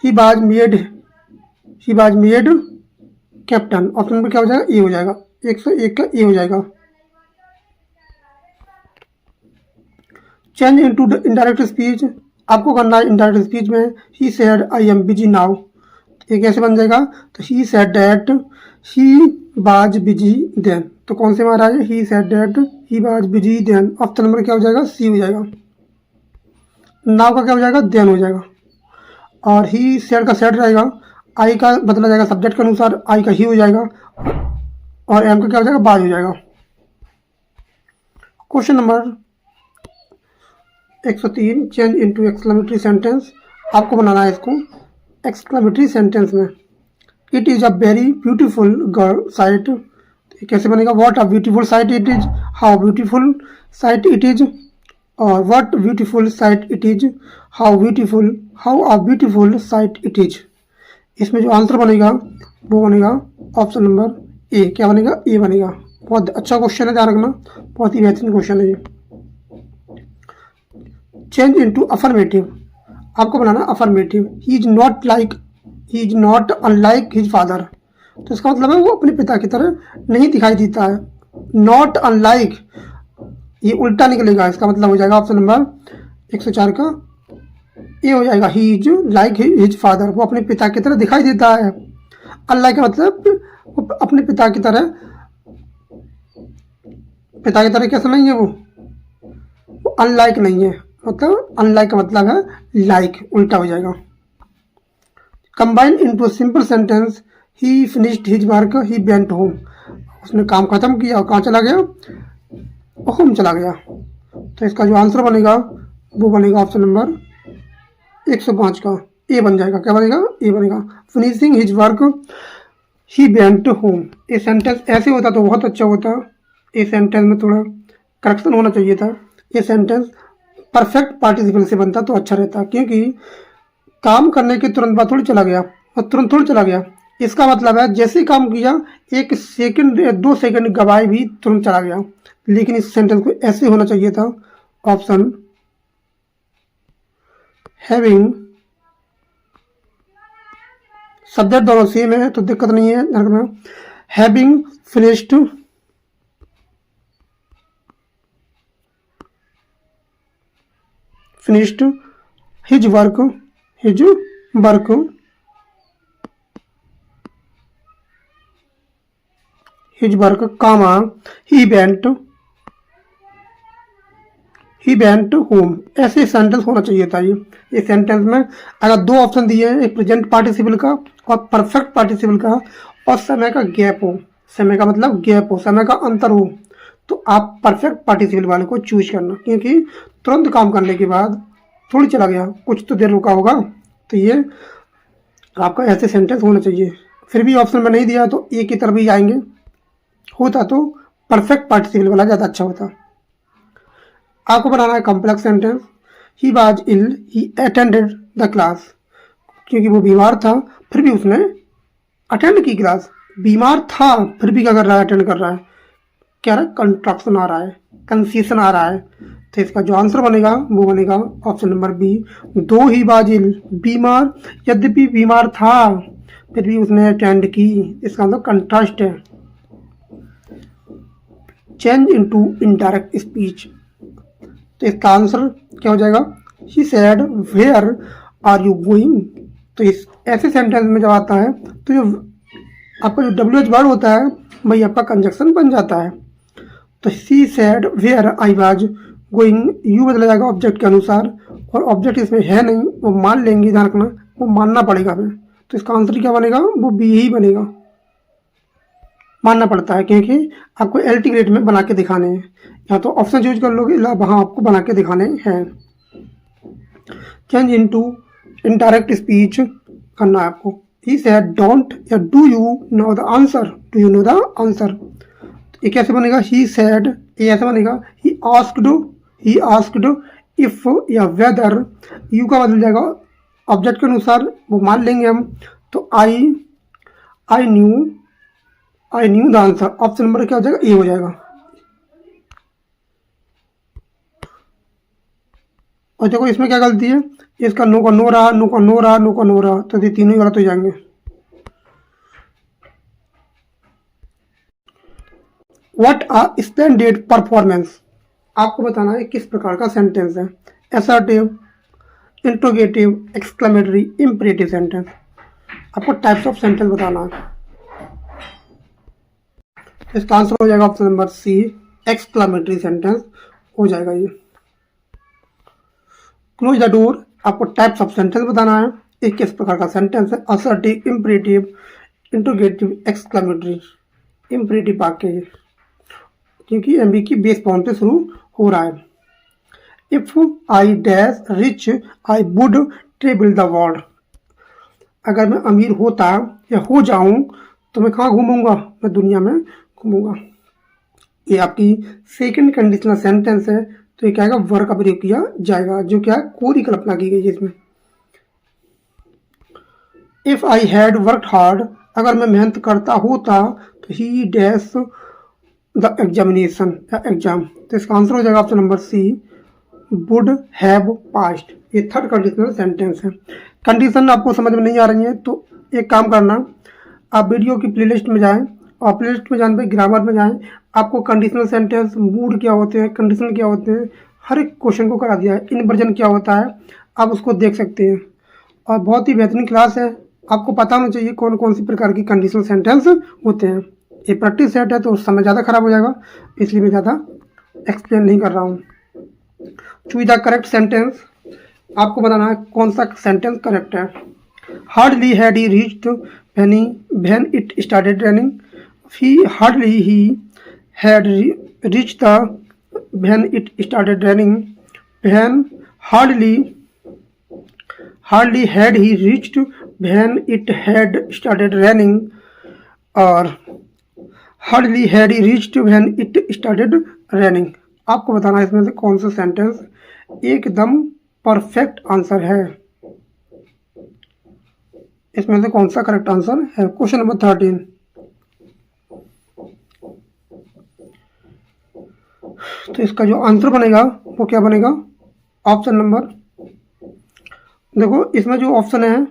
He was made captain. Option number क्या हो जाएगा? ए हो जाएगा, 101 का ए हो जाएगा। चेंज इनटू इनडायरेक्ट स्पीच, आपको करना है इनडायरेक्ट स्पीच में he said I am busy now, ये कैसे बन जाएगा? तो he said that he was busy then, तो कौन से में आ रहा है? He said that he was busy then. Option number क्या हो जाएगा? सी हो जाएगा। नाउ का क्या हो जाएगा? देन हो जाएगा। और ही सेड का सेड रहेगा, आई का बदला जाएगा सब्जेक्ट के अनुसार, आई का ही हो जाएगा और एम का क्या हो जाएगा? बाज हो जाएगा। Question number 103, change into exclamatory sentence, आपको बनाना है इसको एक्सक्लेमेटरी सेंटेंस में। It is a very beautiful girl sight, कैसे बनेगा? What a beautiful sight it is, how beautiful sight it is, और what beautiful sight it is, how a beautiful sight it is. इसमें जो answer बनेगा वो बनेगा option number ए, क्या बनेगा? ए बनेगा। बहुत अच्छा क्वेश्चन है, ध्यान रखना, बहुत ही बेहतरीन क्वेश्चन है ये। चेंज इनटू अफर्मेटिव, आपको बनाना affirmative. He is not unlike his father, तो इसका मतलब है वो अपने पिता की तरह नहीं दिखाई देता है। नॉट अनलाइक, ये उल्टा निकलेगा, इसका मतलब हो जाएगा ऑप्शन नंबर 104 का ये हो जाएगा। He is like his father, वो अपने पिता की तरह दिखाई देता है। अनलाइक का मतलब वो अपने पिता की तरह कैसा नहीं है, वो अनलाइक नहीं है, मतलब अनलाइक का मतलब है लाइक, उल्टा हो जाएगा। Combine into simple sentence, he finished his work he went home, उसने काम खत्म किया और कहाँ चला गया? होम चला गया। तो इसका जो आंसर बनेगा वो बनेगा ऑप्शन नंबर 105 का ए बन जाएगा। क्या बनेगा? ए बनेगा। Finishing his work he went home, ये सेंटेंस ऐसे होता तो बहुत अच्छा होता, ये सेंटेंस में थोड़ा करेक्शन होना चाहिए था। ये सेंटेंस परफेक्ट पार्टिसिपल से बनता तो अच्छा रहता, क्योंकि काम करने के तुरंत बाद थोड़ी चला गया और तुरंत थोड़ी चला गया। इसका मतलब है जैसे ही काम किया 1 सेकंड 2 सेकंड गवाए भी तुरंत चला गया, लेकिन इस सेंटेंस को ऐसे होना चाहिए था, ऑप्शन हैविंग। सब्जेक्ट दोनों सेम है तो दिक्कत नहीं है, ध्यान रखना। Having finished finished his work comma he went home। ऐसे सेंटेंस होना चाहिए था ये। इस सेंटेंस में अगर दो ऑप्शन दिए हैं, एक प्रेजेंट पार्टिसिपल का और परफेक्ट पार्टिसिपल का, और समय का गैप हो, समय का मतलब गैप हो, समय का अंतर हो, तो आप परफेक्ट पार्टिसिपल वाले को चूज करना, क्योंकि तुरंत काम करने के बाद थोड़ी चला गया, कुछ तो देर रुका होगा, तो ये आपका ऐसे सेंटेंस होना चाहिए। फिर भी ऑप्शन में नहीं दिया तो एक की तरफ ही जाएंगे, होता तो परफेक्ट पार्टिसिपल वाला ज़्यादा अच्छा होता। आपको बनाना है complex sentence. He was ill he attended the class, क्योंकि वो बीमार था फिर भी उसने अटेंड की क्लास। बीमार था फिर भी क्या कर रहा है, अटेंड कर रहा है। क्या रहा है, कंट्रक्शन आ रहा है, कंसीशन आ रहा है। तो इसका जो आंसर बनेगा वो बनेगा ऑप्शन नंबर बी, दो ही बाजिल, बीमार यद्यपि बीमार था फिर भी उसने अटेंड की। इसका मतलब कंट्रास्ट है। चेंज इनटू इनडायरेक्ट स्पीच, तो इसका आंसर क्या हो जाएगा, he said where are you going. तो इस ऐसे सेंटेंस में जब आता है तो जो आपका जो WH वर्ड होता है वही आपका कंजक्शन बन जाता है। तो she said where I was going, you बदला जाएगा ऑब्जेक्ट के अनुसार, और ऑब्जेक्ट इसमें है नहीं, वो मान लेंगे, ध्यान रखना, वो मानना पड़ेगा हमें। तो इसका आंसर क्या बनेगा, वो बी ही बनेगा। मानना पड़ता है क्योंकि आपको LT ग्रेड में बना के दिखाने हैं, या तो ऑप्शन यूज कर लोगे या वहाँ आपको बना के दिखाने हैं। चेंज इनटू इनडायरेक्ट स्पीच करना है आपको। ही सेड डोंट या do you know the answer, do you know the answer. ये कैसे बनेगा, ही सेड, ये ऐसे बनेगा, ही आस्क्ड इफ या वेदर, यू का बदल जाएगा ऑब्जेक्ट के अनुसार, वो मान लेंगे हम। तो I knew the answer, option number क्या हो जाएगा, ए हो जाएगा। और देखो इसमें क्या गलती है, इसका नो का नो रहा, नो का नो रहा, नो का नो रहा, तो ये तीनों ही गलत हो जाएंगे। व्हाट आर स्प्लेंडेड परफॉर्मेंस, आपको बताना है किस प्रकार का सेंटेंस है। Assertive, interrogative, exclamatory, imperative sentence. आपको टाइप्स ऑफ सेंटेंस बताना है। इसका आंसर हो जाएगा option number C, exclamatory sentence हो जाएगा ये। क्लोज द डोर, आपको टाइप्स ऑफ सेंटेंस बताना है, एक किस प्रकार का सेंटेंस है। Assertive, imperative, interrogative, exclamatory. Imperative वाक्य, क्योंकि एमबी की बेस फॉर्म पे शुरू हो रहा है। If I dash rich I would travel the world, अगर मैं अमीर होता या हो जाऊं तो मैं कहाँ घूमूंगा, मैं दुनिया में घूमूंगा। ये आपकी सेकंड कंडीशनल सेंटेंस है, तो ये क्या है, वर्ब का प्रयोग किया जाएगा, जो क्या है, कोरी कल्पना की गई है इसमें। If I had worked hard, अगर मैं मेहनत करता होता तो ही डैश द एग्जामिनेशन या एग्जाम, तो इसका आंसर हो जाएगा option number C, would have passed. ये थर्ड कंडीशनल सेंटेंस है। कंडीशन आपको समझ में नहीं आ रही है तो एक काम करना, आप वीडियो की प्लेलिस्ट में जाएं, और प्लेलिस्ट में जाने पर ग्रामर में जाएं, आपको कंडीशनल सेंटेंस, मूड क्या होते हैं, कंडीशनल क्या होते हैं, हर एक क्वेश्चन को करा दिया है। इन्वर्जन क्या होता है आप उसको देख सकते हैं, और बहुत ही बेहतरीन क्लास है। आपको पता होना चाहिए कौन कौन सी प्रकार की कंडीशनल सेंटेंस होते हैं। ये प्रैक्टिस सेट है तो समय ज़्यादा खराब हो जाएगा, इसलिए मैं ज़्यादा एक्सप्लेन नहीं कर रहा हूँ। चूज द करेक्ट सेंटेंस, आपको बताना है कौन सा सेंटेंस करेक्ट है। Hardly had he reached when it started raining, hardly he had reached the when it started raining, when hardly had he reached when it had started raining, और hardly had he reached when it started raining। आपको बताना है इसमें से कौन सा sentence एकदम perfect answer है, इसमें से कौन सा करेक्ट आंसर है। क्वेश्चन नंबर 13, तो इसका जो आंसर बनेगा वो क्या बनेगा, ऑप्शन नंबर, देखो इसमें जो ऑप्शन है,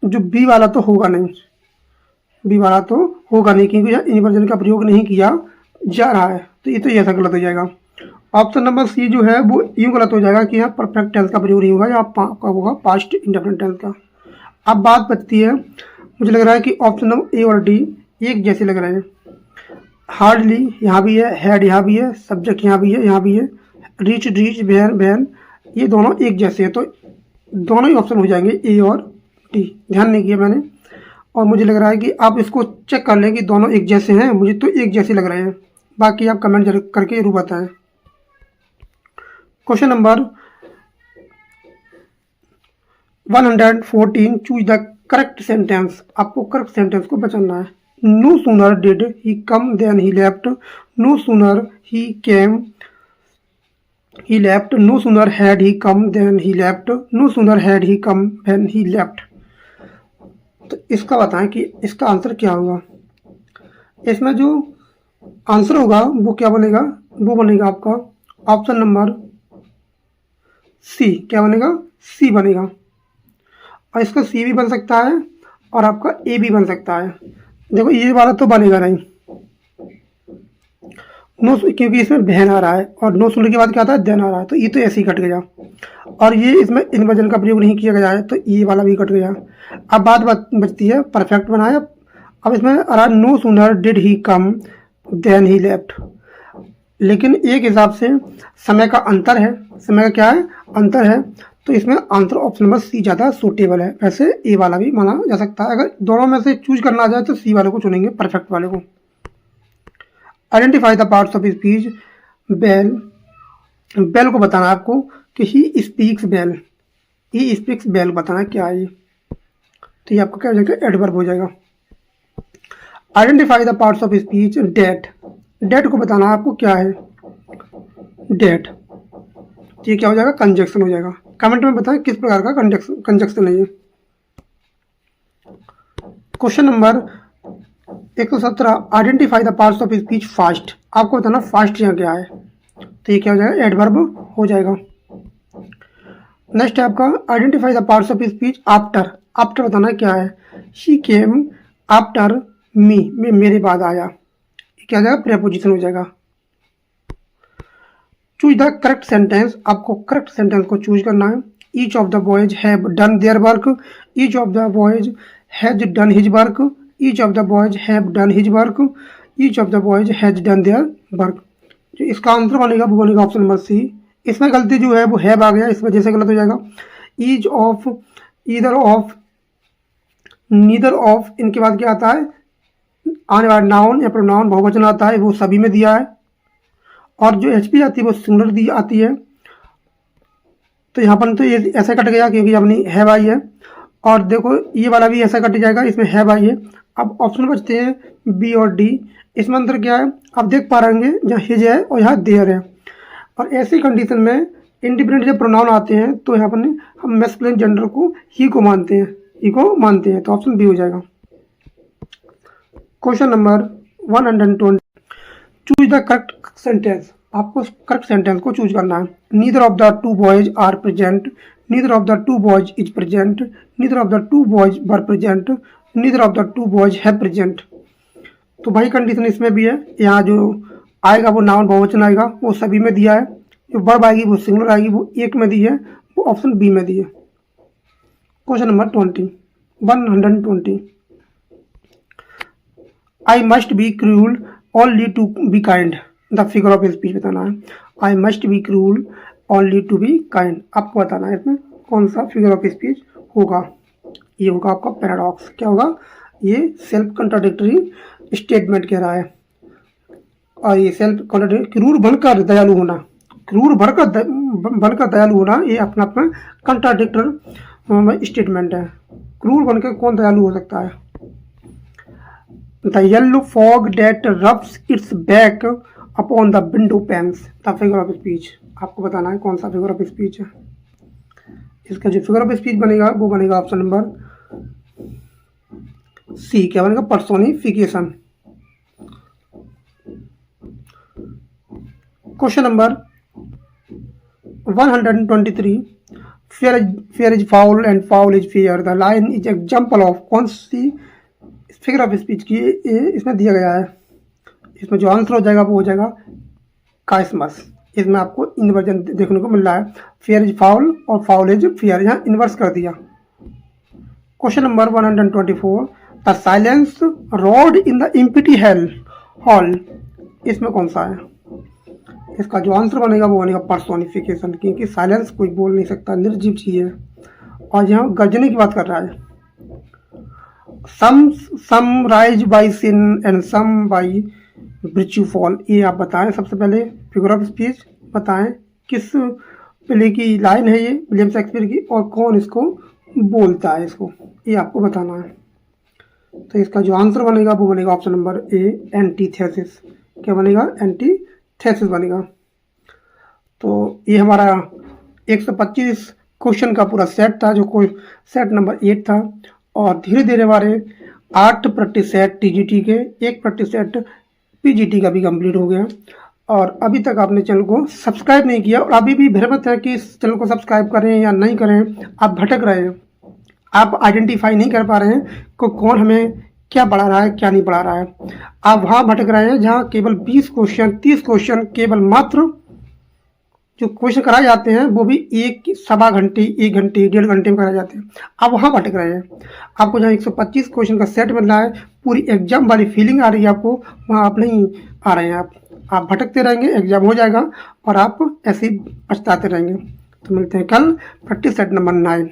जो बी वाला तो होगा नहीं, बी वाला तो होगा नहीं क्योंकि इन्वर्जन का प्रयोग नहीं किया जा रहा है, तो ये तो ऐसा गलत हो जाएगा। ऑप्शन नंबर सी जो है वो यूँ गलत हो जाएगा कि यहाँ परफेक्ट टेंस का प्रयोग नहीं होगा, या आपका होगा पास्ट इंडेफिनिट टेंस का। अब बात बचती है, मुझे लग रहा है कि ऑप्शन नंबर ए और डी एक जैसे लग रहे हैं। हार्डली यहाँ भी है, हैड यहाँ भी है, सब्जेक्ट यहाँ भी है, यहाँ भी है, रीच रीच वैन वैन, ये दोनों एक जैसे हैं, तो दोनों ही ऑप्शन हो जाएंगे ए और डी। ध्यान नहीं किया मैंने, और मुझे लग रहा है कि आप इसको चेक कर लें कि दोनों एक जैसे हैं, मुझे तो एक जैसे लग रहे हैं, बाकी आप कमेंट जरूर करके जरूर बताएं। Question number 114, choose the correct sentence. आपको करेक्ट सेंटेंस को बचाना है। No sooner did he come than he left, no sooner he came he left, no sooner had he come than he left, no sooner had he come than he left. तो इसका बताएं कि इसका answer क्या होगा। इसमें जो answer होगा वो क्या बनेगा, वो बनेगा आपका ऑप्शन नंबर सी। क्या बनेगा, सी बनेगा, और इसका सी भी बन सकता है और आपका ए भी बन सकता है। देखो ये वाला तो बनेगा नहीं, नो, क्योंकि इसमें बहन आ रहा है और नो सुनने के बाद क्या आता है, देन आ रहा है, तो ये तो ऐसे ही कट गया, और ये इसमें इन्वर्जन का प्रयोग नहीं किया गया है, तो ये वाला भी कट गया। अब बात बचती है परफेक्ट बनाया। अब इसमें आ रहा no sooner did he come than he left, लेकिन एक हिसाब से समय का अंतर है, समय का क्या है, अंतर है, तो इसमें आंसर ऑप्शन नंबर सी ज़्यादा सूटेबल है। वैसे ए वाला भी माना जा सकता है, अगर दोनों में से चूज करना आ जाए तो सी वाले को चुनेंगे, परफेक्ट वाले को। Identify the parts of speech. Well, well को बताना आपको कि he speaks well, he speaks well बताना क्या है ये, तो ये आपको क्या हो जाएगा, एडवर्ब हो जाएगा। Identify the parts of speech. That, that को बताना आपको क्या है, डेट, तो ये क्या हो जाएगा, कंजक्शन हो जाएगा। कमेंट में बताएं किस प्रकार का कंजक्शन है ये। Question number 117, identify the parts of speech fast. आपको बताना फास्ट यहाँ क्या है, तो ये क्या हो जाएगा, एडवर्ब हो जाएगा। नेक्स्ट है आपका identify the parts of speech after. After बताना क्या है, शी केम आफ्टर मी, मेरे बाद आया, ये क्या हो जाएगा, प्रेपोजिशन हो जाएगा। Choose the correct sentence. आपको करेक्ट सेंटेंस को चूज करना है। Each of the boys have done their work, each of the boys has done his work, each of the boys have done his work, each of the boys has done their work. जो इसका answer बनेगा वो बनेगा option number सी। इसमें गलती जो है वो हैव आ गया, इस वजह से गलत हो जाएगा। Each of, either of, neither of, इनके बाद क्या आता है, आने वाला नाउन या प्रोनाउन बहुवचन आता है, वो सभी में दिया है, और जो एचपी आती है वो सिंगुलर दी आती है, तो यहाँ पर तो ये ऐसा कट गया क्योंकि अपनी हैव आई है, और देखो ये वाला भी ऐसा कट जाएगा, इसमें हैव आई है। अब ऑप्शन बचते हैं बी और डी। इसमें अंतर क्या है, आप देख पा रहे हैं जहाँ हिज है और यहाँ देयर है, और ऐसी कंडीशन में इंडिपेंडेंट जब प्रोनाउन आते हैं तो यहाँ पर हम मैस्कुलिन जेंडर को ही को मानते हैं, ही को मानते हैं, तो ऑप्शन बी हो जाएगा। Question number 120, choose the correct sentence. आपको करेक्ट सेंटेंस को चूज करना है। Neither of the two boys are present, neither of the two boys is present, neither of the two boys were present, neither of the two boys have present. तो भाई condition इसमें भी है, यहाँ जो आएगा वो नाउन बहुवचन आएगा, वो सभी में दिया है, जो वर्ब आएगी वो सिंगुलर आएगी, वो एक में दी है, वो ऑप्शन बी में दी है। Question number 120, I must be cruel only to be kind. The figure of speech बताना है। I must be cruel only to be kind, आपको बताना है इसमें कौन सा फिगर ऑफ स्पीच होगा। ये होगा आपका पैराडॉक्स। क्या होगा, ये सेल्फ कंट्राडिक्टरी स्टेटमेंट कह रहा है, और ये सेल्फ कंट्राडिक्टरी, क्रूर बनकर दयालु होना, क्रूर बनकर दयालु होना, ये अपना अपना कंट्राडिक्टर स्टेटमेंट है। क्रूर बनकर कौन दयालु हो सकता है। The yellow fog that rubs its back upon the window panes. The figure of speech, आपको बताना है कौन सा फिगर ऑफ स्पीच है। इसका जो फिगर ऑफ स्पीच बनेगा वो बनेगा ऑप्शन नंबर सी। क्या बनेगा, personification. Question number 123, fair is foul and foul is fair, the line is example of, कौन सी फिगर ऑफ स्पीच की इसमें दिया गया है। इसमें जो आंसर हो जाएगा वो हो जाएगा काइसमस। इसमें आपको इन्वर्जन देखने को मिल रहा है, फेयर इज फाउल और फाउल इज फेयर, यहाँ इन्वर्स कर दिया। Question number 124, the silence rod in the empty hall, इसमें कौन सा है। इसका जो आंसर बनेगा वो बनेगा पर्सोनिफिकेशन, क्योंकि साइलेंस कोई बोल नहीं सकता, निर्जीव चीज है। और यहाँ गर्जने की बात कर रहा है। Some rise by sin and some by virtue fall, ये आप बताएं। सबसे पहले फिगर ऑफ स्पीच बताएं, किस प्ले की लाइन है ये विलियम शेक्सपियर की, और कौन इसको बोलता है, इसको ये आपको बताना है। तो इसका जो आंसर बनेगा वो बनेगा ऑप्शन नंबर ए, एंटीथेसिस। क्या बनेगा, एंटीथेसिस बनेगा। तो ये हमारा 125 क्वेश्चन का पूरा सेट था, जो कोई सेट नंबर 8 था। और धीरे धीरे हमारे 8 प्रैक्टिस सेट टीजीटी के, 1 प्रैक्टिस सेट पीजीटी का भी कंप्लीट हो गया। और अभी तक आपने चैनल को सब्सक्राइब नहीं किया और अभी भी भ्रमित है कि इस चैनल को सब्सक्राइब करें या नहीं करें, आप भटक रहे हैं, आप आइडेंटिफाई नहीं कर पा रहे हैं कि कौन हमें क्या पढ़ा रहा है, क्या नहीं पढ़ा रहा है। आप वहाँ भटक रहे हैं जहाँ केवल 20 क्वेश्चन 30 क्वेश्चन केवल मात्र जो क्वेश्चन कराए जाते हैं वो भी 1-1.25 घंटे 1 घंटे 1.5 घंटे में कराए जाते हैं। आप वहाँ भटक रहे हैं। आपको जहाँ 125 क्वेश्चन का सेट मिल रहा है, पूरी एग्जाम वाली फीलिंग आ रही है आपको, वहाँ आप नहीं आ रहे हैं। आप भटकते रहेंगे, एग्जाम हो जाएगा और आप ऐसे ही पछताते रहेंगे। तो मिलते हैं कल प्रैक्टिस सेट नंबर 9।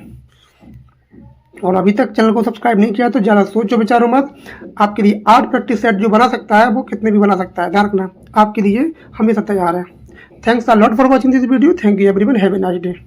और अभी तक चैनल को सब्सक्राइब नहीं किया तो ज़्यादा सोचो विचारो मत। आपके लिए 8 प्रैक्टिस सेट जो बना सकता है वो कितने भी बना सकता है, ध्यान रखना। आपके लिए हमेशा तैयार है। Thanks a lot for watching this video. Thank you everyone. Have a nice day.